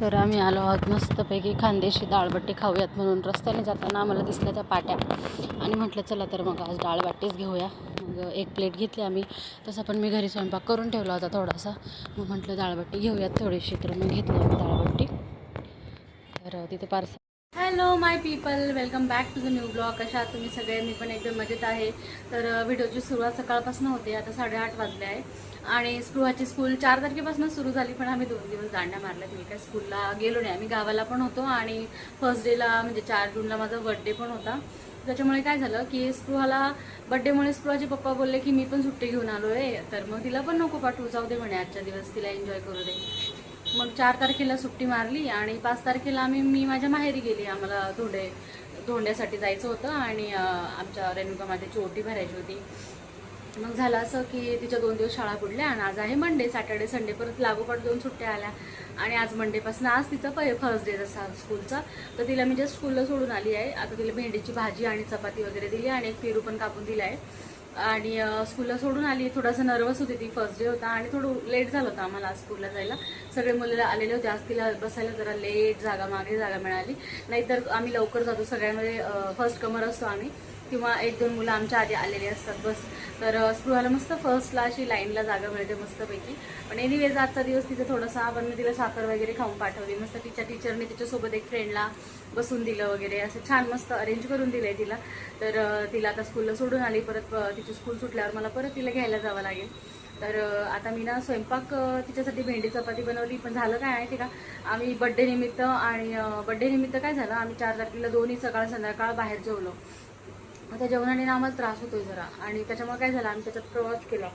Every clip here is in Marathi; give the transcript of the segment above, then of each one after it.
तर आम्ही आलो आहोत मस्तपैकी खानदेशी डाळबट्टी खाऊयात म्हणून रस्त्याने जाताना आम्हाला दिसल्या त्या पाट्या आणि म्हटलं चला तर मग आज डाळबट्टीच घेऊया. मग एक प्लेट घेतली आम्ही. तसं पण मी घरी स्वयंपाक करून ठेवला होता थोडासा, मग म्हटलं डाळबट्टी घेऊयात थोडीशी, तर मग घेतली आम्ही डाळबट्टी. तर तिथे parcel. Hello my people, welcome back to the new blog. कशा आहात तुम्ही सगळे? मी पण एकदम मजेत आहे. तर व्हिडिओची सुरुवात सकाळपासून होते. आता 8:30 वाजले आहे आणि स्पृहाची स्कूल 4 तारखेपासून सुरू झाली, पण आम्ही 2 दिवस दांड्या मारल्या. मी काय स्कूलला गेलो नाही. आम्ही गावाला पण होतो आणि फर्स्ट डेला म्हणजे 4 जूनला माझा बर्थडे पण होता. त्याच्यामुळे काय झालं की स्पृहाला बड्डेमुळे स्पृहाचे पप्पा बोलले की मी पण सुट्टी घेऊन आलो आहे, तर मग तिला पण नको पाठवू, जाऊ दे म्हणे आजच्या दिवस तिला एन्जॉय करू दे. मग 4 तारखेला सुट्टी मारली आणि 5 तारखेला मी माझ्या माहेरी गेली. आम्हाला धोंड्यासाठी जायचं होतं आणि आमच्या रेणुका मातेची ओटी भरायची होती. मग झालं असं की तिच्या 2 दिवस शाळा बुडल्या आणि आज आहे मंडे. सॅटर्डे संडे परत लागोपाठ 2 सुट्ट्या आल्या आणि आज मंडेपासून आज तिचा फर्स्ट डे जसा स्कूलचा. तर तिला मी जस्ट स्कूलला सोडून आली आहे. आता तिला भेंडीची भाजी आणि चपाती वगैरे दिली आणि एक पेरू पण कापून दिला आहे आणि स्कूलला सोडून आली. थोडासा नर्वस होती ती, फर्स्ट डे होता आणि थोडं लेट झालं होतं आम्हाला आज स्कूलला जायला. सगळे मुलं आलेले होते. आज तिला बसायला जरा लेट मागे जागा मिळाली, नाहीतर आम्ही लवकर जातो. सगळ्यांमध्ये फर्स्ट कमर असतो आम्ही, किंवा 1-2 मुलं आमच्या आधी आलेली असतात बस. तर स्पृहाला मस्त फर्स्टला अशी लाईनला जागा मिळते मस्तपैकी. पण एनिवेज आजचा दिवस तिचं थोडासा, आपण मी तिला साखर वगैरे खाऊन पाठवली. मस्त टीचरने तिच्यासोबत एक फ्रेंडला बसून दिलं वगैरे, असं छान मस्त अरेंज करून दिलं आहे तिला. तर तिला आता स्कूलला सोडून आली. परत तिची स्कूल सुटल्यावर मला परत तिला घ्यायला जावं लागेल. तर आता मी ना स्वयंपाक तिच्यासाठी भेंडी चपाती बनवली. पण झालं काय माहिती का, आम्ही बड्डे निमित्त काय झालं, आम्ही 4 तारखेला दोन्ही सकाळ संध्याकाळ बाहेर जेवलो. त्या जेवणाने ना आम्हाला त्रास होतोय जरा, आणि त्याच्यामुळे काय झालं, आम्ही त्याच्यात प्रवास केला.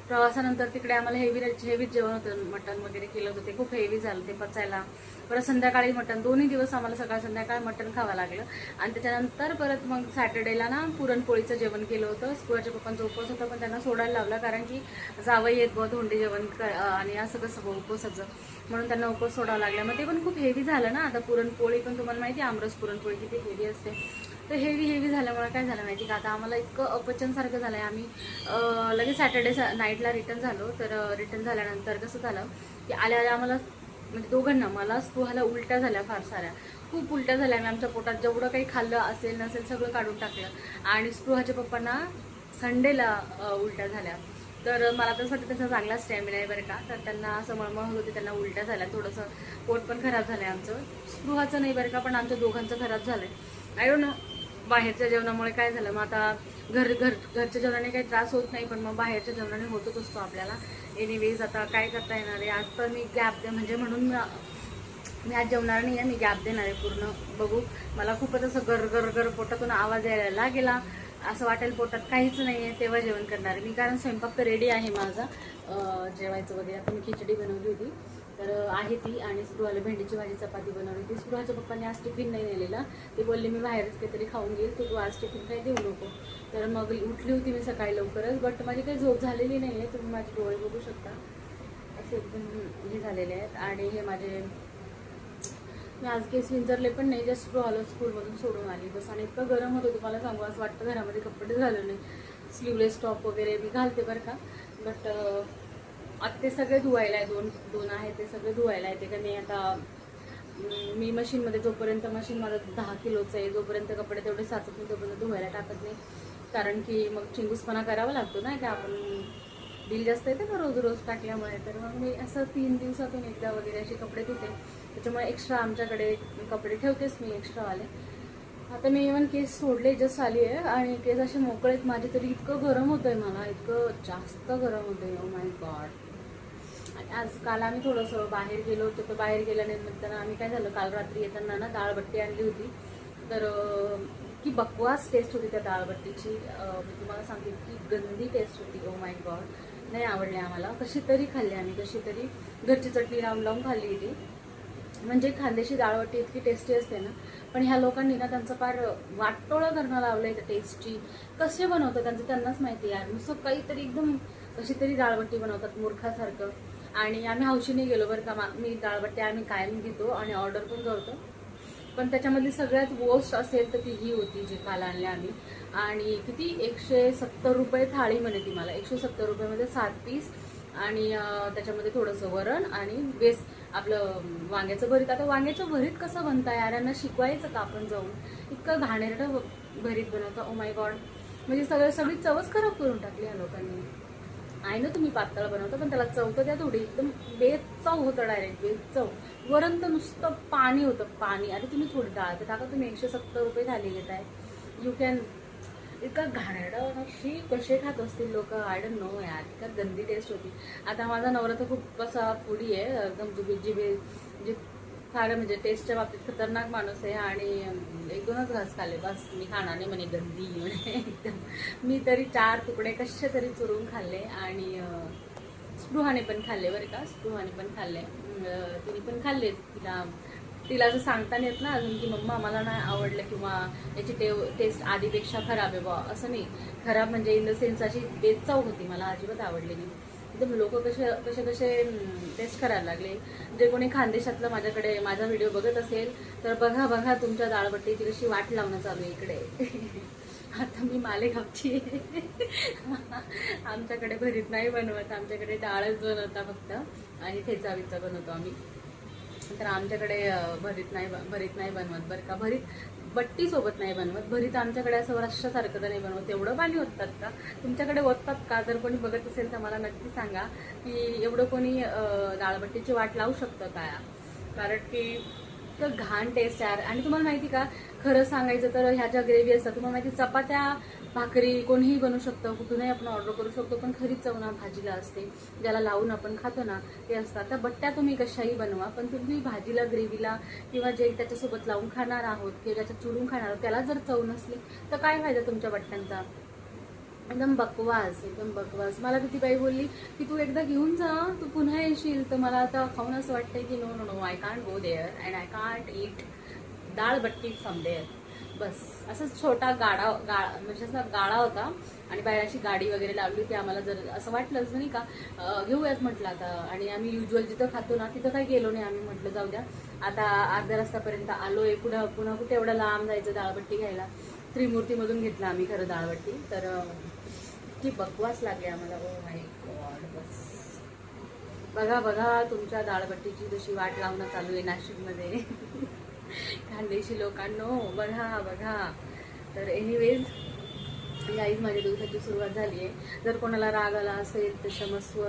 प्रवासानंतर तिकडे आम्हाला हेवीच जेवण होतं. मटण वगैरे केलं होतं, ते खूप हेवी झालं ते पचायला. परत संध्याकाळी मटण, दोन्ही दिवस आम्हाला सकाळ संध्याकाळ मटण खावं लागलं. आणि त्याच्यानंतर परत मग सॅटर्डेला ना पुरणपोळीचं जेवण केलं होतं. स्कूलच्या पप्पांचा उपवास होता, पण त्यांना सोडायला लावला, कारण की जावई येत बुवा धोंडे जेवण आणि असं कसं उपवासाचं, म्हणून त्यांना उपवास सोडावं लागला. मग ते पण खूप हेवी झालं ना. आता पुरणपोळी पण तुम्हाला माहिती आहे, आमरस पुरणपोळी किती हेवी असते. तर हेवी झाल्यामुळे काय झालं माहिती का, आता आम्हाला इतकं अपचनसारखं झालं आहे. आम्ही लगेच सॅटर्डे नाईटला रिटर्न झालो. तर रिटर्न झाल्यानंतर कसं झालं की आल्या आम्हाला म्हणजे दोघांना, मला स्पृहाला उलट्या झाल्या, फार साऱ्या, खूप उलट्या झाल्या. मी आमच्या पोटात जेवढं काही खाल्लं असेल नसेल सगळं काढून टाकलं. आणि स्पृहाच्या पप्पांना संडेला उलट्या झाल्या. तर मला तर वाटतं त्यांचा चांगला स्टॅमिना आहे बरं का. तर त्यांना असं मळमळ होती, त्यांना उलट्या झाल्या, थोडंसं पोट पण खराब झालं आहे आमचं. स्पृहाचं नाही बरं का, पण आमच्या दोघांचं खराब झालं आहे. आय डोंट नो बाहेरच्या जेवणामुळे काय झालं. मग आता घरच्या जेवणाने काही त्रास होत नाही, पण मग बाहेरच्या जेवणाने होतच असतो आपल्याला. एनिवेज आता काय करता येणार आहे. आज तर मी गॅप दे म्हणजे म्हणून मी आज जेवणार नाही आहे, मी गॅप देणार आहे पूर्ण. बघू, मला खूपच असं गर पोटातून आवाज यायला लागेला, असं वाटेल पोटात काहीच नाही आहे, तेव्हा जेवण करणार आहे मी. कारण स्वयंपाक तर रेडी आहे माझा, जेवायचं वगैरे. आता मी खिचडी बनवली होती तर आहे ती, आणि स्पृहाला भेंडीची भाजी चपाती बनवली होती. स्पृहाच्या पप्पांनी आज टिफिन नाही नेलेला, ते बोलले मी बाहेरच काहीतरी खाऊन घेईल, तर तू आज टिफिन काही देऊ नको. तर मग उठली होती मी सकाळी लवकरच, बट माझी काही झोप झालेली नाही आहे. तुम्ही माझे डोळे बघू शकता, असे एकदम हे झालेले आहेत. आणि हे मी आज केस विंचरले पण नाही, जस्ट स्पृहाला स्कूलमधून सोडून आली बस. आणि इतकं गरम होतं, तुम्हाला सांगू असं वाटतं घरामध्ये कपडे घालू नाही. स्लीवलेस टॉप वगैरे मी घालते बरं का, बट आता ते सगळे धुवायला आहे. दोन आहे ते सगळे धुवायला येते का नाही. आता मी मशीनमध्ये, जोपर्यंत मशीन मला 10 किलोचं आहे, जोपर्यंत कपडे तेवढे साचत नाही तोपर्यंत धुवायला टाकत नाही. कारण की मग चिंगूसपणा करावा लागतो ना, की आपण बिल जास्त येते ना रोज टाकल्यामुळे. तर मग मी असं 3 दिवसातून एकदा वगैरे असे कपडे धुते. त्याच्यामुळे एक्स्ट्रा आमच्याकडे कपडे ठेवतेच मी एक्स्ट्रावाले. आता मी इव्हन केस सोडले, जस्ट आली आहे आणि केस असे मोकळे आहेत माझे, तरी इतकं गरम होतं आहे मला, इतकं जास्त गरम होतं आहे. Oh my God. आणि आज काल आम्ही थोडंसं बाहेर गेलो होतो, तर बाहेर गेल्यानंतर आम्ही काय झालं, काल रात्री येताना ना डाळबट्टी आणली होती. तर की बकवास टेस्ट होती त्या डाळबट्टीची. मी तुम्हाला सांगते की गंदी टेस्ट होती. ओ माय गॉड, नाही आवडली आम्हाला. कशी तरी खाल्ली आम्ही, कशी तरी घरची चटणी लावून खाल्ली होती. म्हणजे खानदेशी डाळबट्टी इतकी टेस्टी असते ना, पण ह्या लोकांनी ना त्यांचं फार वाटोळं करणं लावलं आहे त्या टेस्टची. कसे बनवतात त्यांचं त्यांनाच माहिती यार. नुसतं काहीतरी एकदम कशी तरी डाळबट्टी बनवतात मूर्खासारखं. आणि आम्ही हौशीने गेलो बरं का. मी डाळबट्टी आम्ही कायम घेतो आणि ऑर्डर पण करतो, पण त्याच्यामधली सगळ्यात वोस्ट असेल तर ती ही होती जी काल आणली आम्ही. आणि किती 170 रुपये थाळी म्हणे ती मला. 170 रुपयामध्ये 7 पीस आणि त्याच्यामध्ये थोडंसं वरण आणि आपलं वांग्याचं भरीत. आता वांग्याचं भरीत कसं बनतं यार, यांना शिकवायचं का आपण जाऊन? इतकं घाणेरडं भरीत बनवतं. ओ माय गॉड, म्हणजे सगळी चवच खराब करून टाकली या लोकांनी. आहे ना तुम्ही पातळ बनवता, पण त्याला चव तर द्या थोडी. एकदम बेचव होतं, डायरेक्ट बेचव. वरण तर नुसतं पाणी होतं, पाणी. अरे तुम्ही थोडी डाळ तर टाका. तुम्ही 170 रुपये थाली घेताय. You can. इतका घाणेरडं शी कसे खात असतील लोक, आय डोंट नो यार. इतका गंदी टेस्ट होती. आता माझा नवरा तर खूप असा फूडी आहे, एकदम जिबे म्हणजे फार म्हणजे टेस्टच्या बाबतीत खतरनाक माणूस आहे. आणि 1-2च घास खाल्ले बस. मी खाणार नाही म्हणे, गंदी म्हणे एकदम. मी तरी 4 तुकडे कसे तरी चुरून खाल्ले. आणि स्पृहाने पण खाल्ले बरं का, स्पृहाने पण खाल्ले. तिने पण खाल्ले. तिला असं सांगता येत ना अजून की मम्मा मला नाही आवडलं, किंवा याची टेस्ट आधीपेक्षा खराब आहे बा, असं नाही. खराब म्हणजे इन द सेन्स अशी बेचव होती, मला अजिबात आवडली नाही. एकदम लोक कसे टेस्ट करायला लागले. जे कोणी खानदेशातलं माझा व्हिडिओ बघत असेल तर बघा तुमच्या डाळबट्टीची कशी वाट लावणं चालू आहे इकडे. आता मी मालेगावची आहे. आमच्याकडे भरीत नाही बनवत, आमच्याकडे डाळच बनवता फक्त, आणि ठेचा बिचा बनवतो आम्ही. तर आमच्याकडे भरीत नाही बनवत बरं का. भरीत बट्टी सोबत नाही बनवत. भरीत आमच्याकडे असं रश्श्यासारखं तर नाही बनवत. एवढं पाणी ओततात का तुमच्याकडे? ओततात का? जर कोणी बघत असेल तर मला नक्की सांगा की एवढं कोणी डाळबट्टीची वाट लावू शकतं का? कारण की तर घाण टेस्ट यार. आणि तुम्हाला माहिती का, खरं सांगायचं तर ह्या ज्या ग्रेव्ही असतात, तुम्हाला माहिती, चपात्या भाकरी कोणीही बनवू शकतं, कुठूनही आपण ऑर्डर करू शकतो, पण खरीच चव ना भाजीला असते. ज्याला लावून आपण खातो ना ते असतात. तर बट्ट्या तुम्ही कशाही बनवा, पण तुम्ही भाजीला, ग्रेव्हीला, किंवा जे त्याच्यासोबत लावून खाणार आहोत किंवा ज्याच्यात चुरून खाणार आहोत त्याला जर चव नसली तर काय फायदा तुमच्या बट्ट्यांचा? एकदम बकवास. मला ती बाई बोलली की तू एकदा घेऊन जा, तू पुन्हा येशील. तर मला आता खाऊन असं वाटतंय की no, I can't go there and I can't eat dal batti from there. बस असं छोटा म्हणजे असा गाळा होता, आणि बाहेर अशी गाडी वगैरे लावली होती. आम्हाला जर असं वाटलंच नाही का घेऊयात म्हटलं आता. आणि आम्ही युज्युअल जिथं खातो ना तिथं काही गेलो नाही. आम्ही म्हटलं जाऊ द्या, आता अर्ध्या रस्त्यापर्यंत आलोय, पुन्हा कुठे एवढं लांब जायचं डाळबट्टी घ्यायला. त्रिमूर्तीमधून घेतलं आम्ही खरं डाळबट्टी. तर ती बकवास लागली आम्हाला. Oh my God. बस बघा तुमच्या डाळबट्टीची जशी वाट लावणं चालू आहे नाशिकमध्ये. खानदेशी लोकांनो बघा. तर एनिवेज गाईज, माझ्या दिवसाची सुरुवात झाली आहे. जर कोणाला राग आला असेल तर क्षमस्व.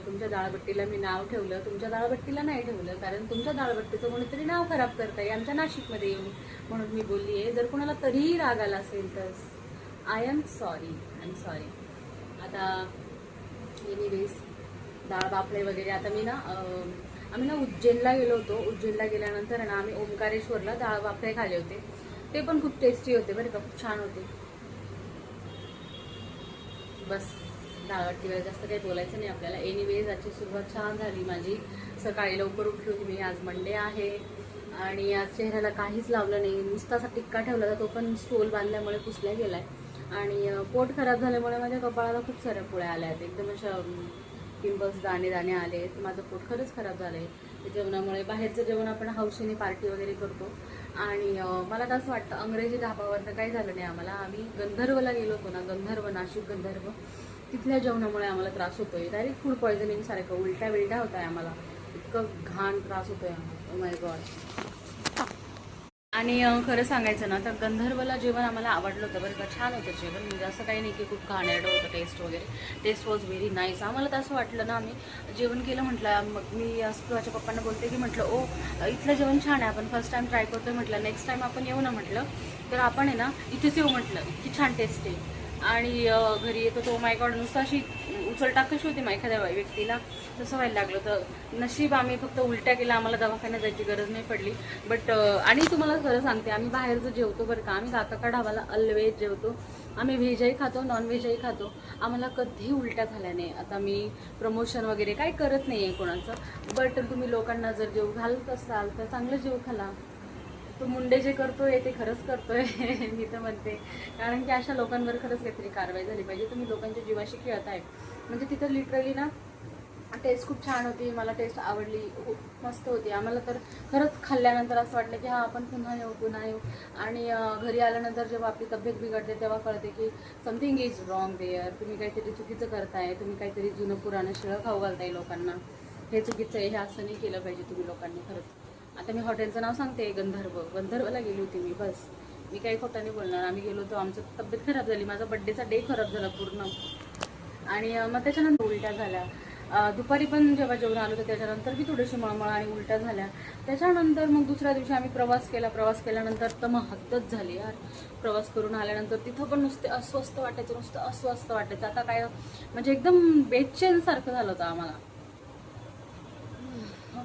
तुमच्या डाळबट्टीला मी नाव ठेवलं, तुमच्या डाळबट्टीला नाही ठेवलं, कारण तुमच्या डाळबट्टीचं कोणीतरी नाव खराब करताय आमच्या नाशिकमध्ये येऊन, म्हणून मी बोलली आहे. जर कोणाला तरीही राग आला असेल तर आय एम सॉरी. आता एनिवेज डाळ बाफळे वगैरे. आता आम्ही ना उज्जैनला गेलो होतो. उज्जैनला गेल्यानंतर ना आम्ही ओंकारेश्वरला डाळ बाफळे खाल्ले होते. ते पण खूप टेस्टी होते बरं का, खूप छान होते. बस डाळबट्टीवर जास्त काही बोलायचं नाही आपल्याला. एनिवेज आजची सुरुवात छान झाली माझी. सकाळी लवकर उठली होती मी. आज मंडे आहे आणि आज चेहऱ्याला काहीच लावलं नाही, नुसता असा टिक्का ठेवला तर तो पण स्टोल बांधल्यामुळे पुसल्या गेलाय. आणि पोट खराब झाल्यामुळे माझ्या कपाळाला खूप साऱ्या पुळ्या आल्या आहेत, एकदम अशा पिंपल्स दाणे आले. माझं पोट खरंच खराब झालंय जेवणामुळे. बाहेरचं जेवण आपण हौशीने पार्टी वगैरे करतो. आणि मला तर असं वाटतं अंग्रेजी ढाबावरनं काही झालं नाही आम्हाला. आम्ही गंधर्वला गेलो होतो ना, गंधर्व, नाशिक गंधर्व, तिथल्या जेवणामुळे आम्हाला त्रास होतोय. डायरेक्ट फूड पॉयझनिंग सारखं, उलट्या होत आहे आम्हाला. इतकं घाण त्रास होतोय. Oh my God. आणि खरं सांगायचं ना तर गंधर्वला जेवण आम्हाला आवडलं होतं बरं का, छान होतं जेवण. म्हणजे असं काही नाही की खूप घाणेरडं होतं टेस्ट वगैरे. Taste was very nice. आम्हाला तर असं वाटलं ना, आम्ही जेवण केलं म्हटलं, मग मी असं माझ्या पप्पांना बोलते की म्हटलं ओ इथलं जेवण छान आहे, आपण फर्स्ट टाईम ट्राय करतोय म्हटलं, नेक्स्ट टाईम आपण येऊ ना म्हटलं, तर आपण आहे ना इथेच येऊ म्हटलं, इतकी छान टेस्ट आहे. आणि घरी येतो तो माय गॉड नुसतं अशी उचलटाक कशी होती मग एखाद्या व्यक्तीला, तसं व्हायला लागलं. तर नशीब आम्ही फक्त उलट्या केला, आम्हाला दवाखान्यात जायची गरज नाही पडली. बट आणि तुम्हाला खरं सांगते, आम्ही बाहेरचं जेवतो बरं का, आम्ही काका ढाबाला ऑलवेज जेवतो. आम्ही व्हेजही खातो, नॉनव्हेजही खातो. आम्हाला कधी उलट्या झाल्या नाही. आता मी प्रमोशन वगैरे काही करत नाही आहे कोणाचं, बट तुम्ही लोकांना जर जेव घालत असाल तर चांगलं जेव खाला. तो मुंडे जे करतोय ते खरंच करतोय मी तर म्हणते. कारण की अशा लोकांवर खरंच काहीतरी कारवाई झाली पाहिजे. तुम्ही लोकांच्या जीवाशी खेळत आहे. म्हणजे तिथं लिटरली ना टेस्ट खूप छान होती, मला टेस्ट आवडली, खूप मस्त होती. आम्हाला तर खरंच खाल्ल्यानंतर असं वाटलं की हां आपण पुन्हा येऊ. आणि घरी आल्यानंतर जेव्हा आपली तब्येत बिघडते तेव्हा कळते की समथिंग इज रॉंग देअर. तुम्ही काहीतरी चुकीचं करताय, तुम्ही काहीतरी जुनं पुराणं शिळं खाऊ घालताय लोकांना. हे चुकीचं आहे, हे असं नाही केलं पाहिजे तुम्ही लोकांनी खरंच. आता मी हॉटेलचं नाव सांगते, गंधर्वला गेली होती मी. बस मी काही खोटं नाही बोलणार. आम्ही गेलो होतो, आमचं तब्येत खराब झाली, माझा बड्डेचा डे खराब झाला पूर्ण. आणि मग त्याच्यानंतर उलट्या झाल्या. दुपारी पण जेव्हा जेवण आलो तर त्याच्यानंतर बी थोडीशी मळमळ आणि उलट्या झाल्या. त्याच्यानंतर मग दुसऱ्या दिवशी आम्ही प्रवास केल्यानंतर तर मग हद्दच झाली यार. प्रवास करून आल्यानंतर तिथं पण नुसतं अस्वस्थ वाटायचं. आता काय म्हणजे एकदम बेचैन सारखं झालं होतं आम्हाला.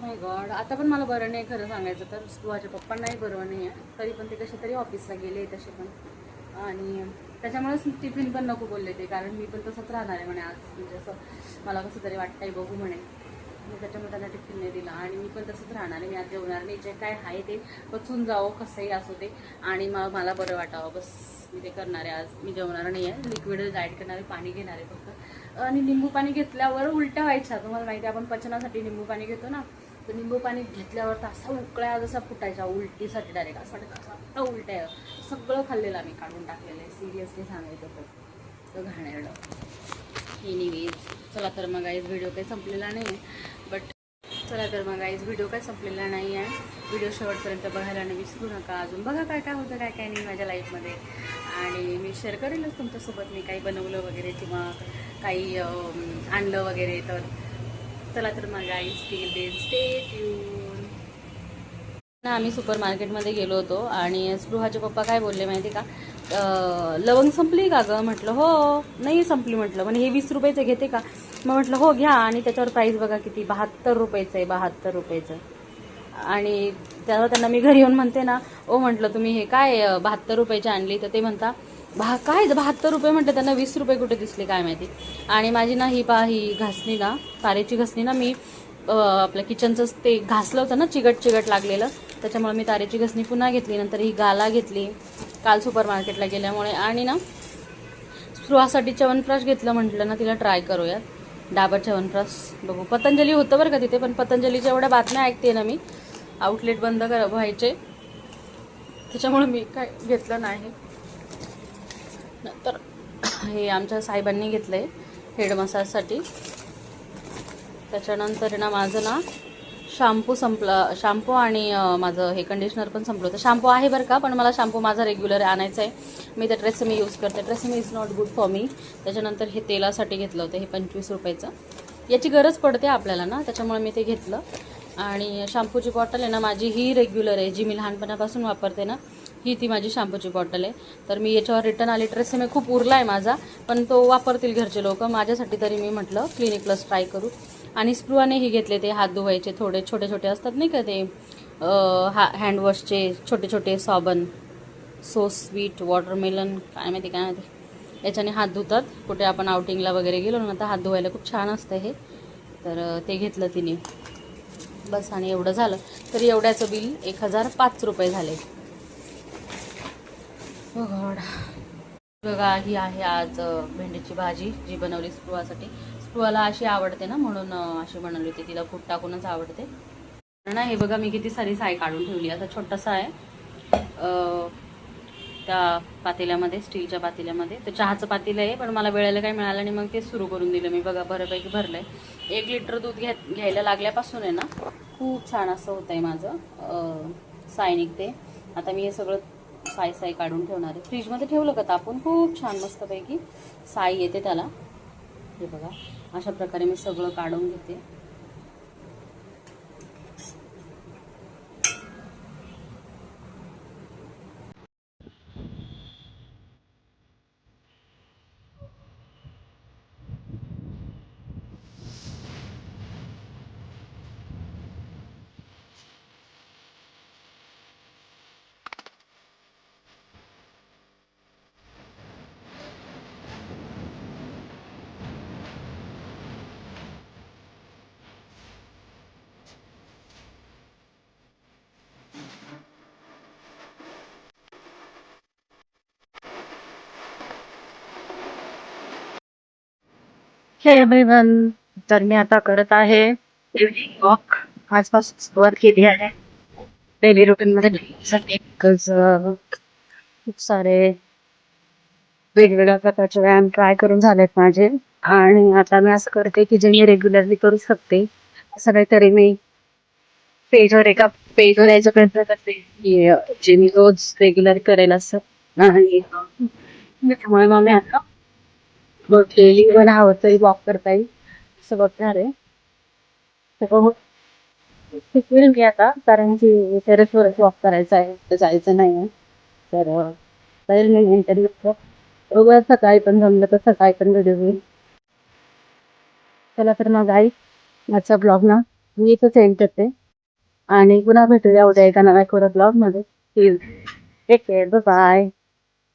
माय गॉड. आता पण मला बरं नाही खरं सांगायचं तर. माझ्या पप्पांनाही बरं नाही आहे, तरी पण ते कसे तरी ऑफिसला गेले तसे पण. आणि त्याच्यामुळेच टिफिन पण नको बोलले ते, कारण मी पण तसंच राहणार आहे म्हणे आज. म्हणजे असं मला कसं तरी वाटतंय, बघू म्हणे. मी त्याच्यामुळे त्यांना टिफिन नाही दिला आणि मी पण तसंच राहणार आहे. मी आज जेवणार नाही, जे काय आहे ते पचून जावं कसंही असो ते, आणि मग मला बरं वाटावं, बस मी ते करणार आहे. आज मी जेवणार नाही आहे, लिक्विड डाएट करणार आहे, पाणी घेणार आहे फक्त. आणि निंबू पाणी घेतल्यावर उलट्या व्हायच्या. तुम्हाला माहिती आहे, आपण पचनासाठी निंबू पाणी घेतो ना, तर निंबू पाणी घेतल्यावर तर असा उकळ्या जसा फुटायच्या उलटीसाठी डायरेक्ट. असं वाटायचं आता उलट्या आहे. सगळं खाल्लेलं आम्ही काढून टाकलेलं आहे, सिरियसली सांगायचं तर घाणेरडं. एनिवेज, चला तर मग गाईज व्हिडिओ काही संपलेला नाही आहे, व्हिडिओ काही संपलेला नाही आहे. व्हिडिओ शेवटपर्यंत बघायला नाही विसरू नका. अजून बघा काय काय होतं, काय काय नाही माझ्या लाईफमध्ये. आणि मी शेअर करेलच तुमच्यासोबत मी काही बनवलं वगैरे किंवा काही आणलं वगैरे. तर चला तर मग गाईज, स्टे ट्यून. ना आम्ही सुपर मार्केटमध्ये गेलो होतो आणि स्पृहाचे पप्पा काय बोलले माहिती का, लवंग संपली का गं? म्हटलं हो. नाही संपली म्हटलं. म्हणे हे 20 रुपयाचं घेते का? मग म्हटलं हो घ्या. आणि त्याच्यावर प्राईस बघा किती, 72 रुपयाचं आहे, 72 रुपयाचं. आणि तेव्हा त्यांना मी घरी येऊन म्हणते ना, ओ म्हटलं तुम्ही हे काय 72 रुपयाची आणली? तर ते म्हणता काय 72 रुपये? म्हटलं त्यांना 20 रुपये कुठे दिसले काय माहिती. आणि माझी ना ही घासणी ना, तारेची घासणी ना, मी आपल्या किचनचं ते घासलं होतं ना, चिगट लागलेलं, त्याच्यामुळे मी तारेची घासणी पुन्हा घेतली. नंतर ही गाला घेतली काल सुपर मार्केटला गेल्यामुळे. आणि ना स्पृहासाठी च्यवनप्राश घेतलं, म्हटलं ना तिला ट्राय करूयात. डाबर च्यवनप्राश बघू. पतंजली होतं बरं का तिथे, पण पतंजलीच्या एवढ्या बातम्या ऐकते ना मी, आउटलेट बंद व्हायचे, त्याच्यामुळे मी काय घेतलं नाही. नंतर हे आमच्या साहेबांनी घेतलं आहे हेड मसाजसाठी. त्याच्यानंतर ना माझं ना शॅम्पू आणि माझं हे कंडिशनर पण संपलं होतं. शॅम्पू आहे बरं का, पण मला शॅम्पू माझा रेग्युलर आणायचा आहे. मी तर ट्रेसेमी यूज करते. TRESemme is not good for me. त्याच्यानंतर हे तेलासाठी घेतलं होतं, हे 25 रुपयाचं. याची गरज पडते आपल्याला ना, त्याच्यामुळे मी ते घेतलं. आणि शॅम्पूची बॉटल आहे ना माझी, ही रेग्युलर आहे, जी मी लहानपणापासून वापरते ना, ती माझी शॅम्पूची बॉटल आहे. तर मी याच्यावर रिटर्न आली. ट्रेसेमी खूप उरला आहे माझा, पण तो वापरतील घरचे लोक, माझ्यासाठी तरी मी म्हटलं क्लिनिक प्लस ट्राय करू. आणि स्पृहानेही घेतले ते हात धुवायचे थोडे छोटे असतात नाही का ते, हँडवॉशचे छोटे साबण, सो स्वीट वॉटरमेलन काय माहिती, याच्याने हात धुतात कुठे आपण आउटिंगला वगैरे गेलो ना, तर हात धुवायला खूप छान असतं हे. तर ते घेतलं तिने, बस. आणि एवढं झालं. तरी एवढ्याचं बिल 1005 रुपये झाले. हो गॉड. बघा, ही आहे आज भेंडीची भाजी, जी बनवली स्पृहासाठी. स्पृहाला अशी आवडते ना, म्हणून अशी बनवली होती. तिला खूप टाकूनच आवडते ना. हे बघा मी किती सारी साय काढून ठेवली. आता छोटासा आहे त्या पातेल्यामध्ये, स्टीलच्या पातेल्यामध्ये. तर चहाचं पातेलं आहे, पण मला वेळेला काही मिळालं नाही, मग ते सुरू करून दिलं मी. बघा बऱ्यापैकी भरलं आहे. 1 लिटर दूध घ्यायला लागल्यापासून आहे ना, खूप छान असं होतं आहे माझं साय निघते. आता मी हे सगळं साय काढून ठेवणार आहे. फ्रीजमध्ये ठेवलं का तापून, खूप छान मस्तपैकी साय येते त्याला. हे बघा अशा प्रकारे मी सगळं काढून घेते. हे एव्हरीवन, तर मी आता करत आहे इव्हनिंग वॉक. आजपासून सुरुवात केली आहे डेली रुटीन मध्ये ढकलण्यासाठी. खूप सारे वेगवेगळ्या प्रकारचे व्यायाम ट्राय करून झालेत माझे, आणि आता मी असं करते की जे मी रेग्युलरली करू शकते असं काहीतरी मी एका पेजवर यायचा प्रयत्न करते की जे मी रोज रेग्युलर करेल असं. आणि त्यामुळे मग मी आता डेली मला हवं तरी वॉक करता येईल असं बघणार आहे. तर बघू शिकवेल मी आता, कारण की टेरेसवरच वॉक करायचं आहे, तर जायचं नाही आहे. तर जाईल मी इंटरव्ह्यू. बघूया सकाळी पण जमलं तर सकाळी पण व्हिडिओ होईल. चला तर मग आई, आजचा ब्लॉग ना मी इथंच एंड करते आणि पुन्हा भेटूया उद्या एका नव्या ब्लॉग मध्ये. Take care, bye.